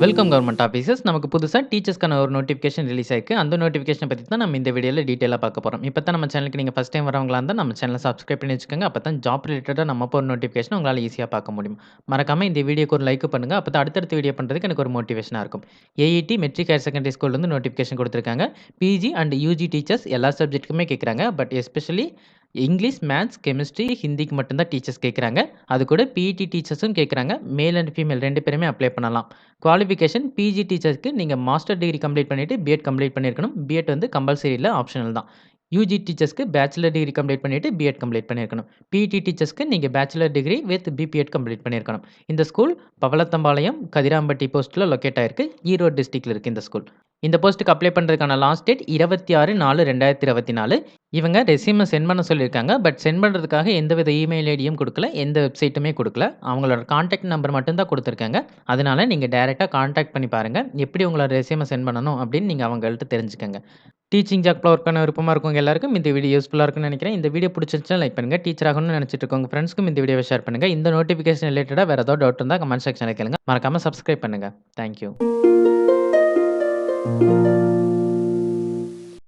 Welcome government officers. நமக்கு புதுசா டீச்சர்ஸ்க்கான ஒரு நோட்டிஃபிகேஷன் ரிலீஸ் ஆயிருக்கு. அந்த நோட்டிஃபிகேஷன பத்தி தான் நம்ம இந்த வீடியோல டீட்டெயிலா பார்க்க போறோம். இப்ப தான் நம்ம சேனலுக்கு நீங்க ஃபர்ஸ்ட் டைம் வரவங்களா இருந்தா நம்ம சேனல சப்ஸ்கிரைப் பண்ணி வச்சுக்கோங்க. அப்பதான் ஜாப் ரிலேட்டடா நம்ம போடுற நோட்டிஃபிகேஷன உங்களால ஈஸியா பார்க்க முடியும். மறக்காம இந்த வீடியோக்கு ஒரு லைக் பண்ணுங்க. அப்பதான் அடுத்தடுத்த வீடியோ பண்றதுக்கு எனக்கு ஒரு மோட்டிவேஷனா இருக்கும். ஏஇடி மெட்ரிக் ஹையர் செகண்டரி ஸ்கூல்லேருந்து நோட்டிஃபிகேஷன் குடுத்துருக்காங்க. பிஜி அண்ட் யுஜி டீச்சர்ஸ் எல்லா சப்ஜெக்ட்டுக்குமே கேட்குறாங்க. But especially English, maths, chemistry, ஹிந்திக்கு மட்டும் தான் டீச்சர்ஸ் கேட்குறாங்க. அது கூட பிஇடி டீச்சர்ஸும் கேட்குறாங்க. மேல் அண்ட் ஃபீமேல் 2 பேருமே அப்ளை பண்ணலாம். குவாலிஃபிகேஷன் பிஜி டீச்சர்ஸ்க்கு நீங்க மாஸ்டர் டிகிரி கம்ப்ளீட் பண்ணிட்டு பிஎட் கம்ப்ளீட் பண்ணியிருக்கணும். பிஎட் வந்து கம்பல்சரி இல்ல, ஆப்ஷனல் தான். யுஜி டீச்சர்ஸ்க்கு பேச்சுலர் டிகிரி கம்ப்ளீட் பண்ணிட்டு பிஎட் கம்ப்ளீட் பண்ணியிருக்கணும். பிஇடி டீச்சர்ஸ்க்கு நீங்க bachelor degree with BPEd complete பண்ணியிருக்கணும். இந்த ஸ்கூல் பவளத்தம்பாளையம், கதிராம்பட்டி போஸ்ட்ல லொக்கேட் ஆயிருக்கு. ஈரோடு டிஸ்ட்ரிக்ட்ல இருக்கு இந்த ஸ்கூல். இந்த போஸ்ட்டுக்கு அப்ளை பண்றதுக்கான லாஸ்ட் டேட் 26/4/2024. இவங்க ரெஸ்யூம சென்ட் பண்ண சொல்லியிருக்காங்க. பட் சென்ட் பண்றதுக்காக எந்தவித இமெயில் ஐடியும் குடுக்கல. எந்த வெப்சைட்டுமே குடுக்கல. அவங்களோட கான்டாக்ட் நம்பர் மட்டும் தான் குடுத்துருக்காங்க. அதனால நீங்க டைரக்ட்டா கான்டாக்ட் பண்ணி பாருங்க. எப்படி உங்களோட ரெஸ்யூம சென்ட் பண்ணணும் அப்படின்னு நீங்க அவங்கள்ட்ட தெரிஞ்சுக்கங்க. டீச்சிங் ஜாப்ல ஒர்க் பண்ண விருப்பமா இருக்கவங்க எல்லாருக்கும் இந்த வீடியோ யூஸ்ஃபுல்லா இருக்கும்னு நினைக்கிறேன். இந்த வீடியோ பிடிச்சிருந்துச்சுனா லைக் பண்ணுங்க. டீச்சர் ஆகணும்னு நினைச்சிட்டு இருக்கவங்க ஃப்ரெண்ட்ஸ்க்கும் இந்த வீடியோவை ஷேர் பண்ணுங்க. இந்த நோட்டிஃபிகேஷன் ரிலேட்டடா வேற ஏதாவது டவுட் இருந்தா கமெண்ட் செக்ஷன்ல கேளுங்க. மறக்காம சப்ஸ்கிரைப் பண்ணுங்க. Thank you.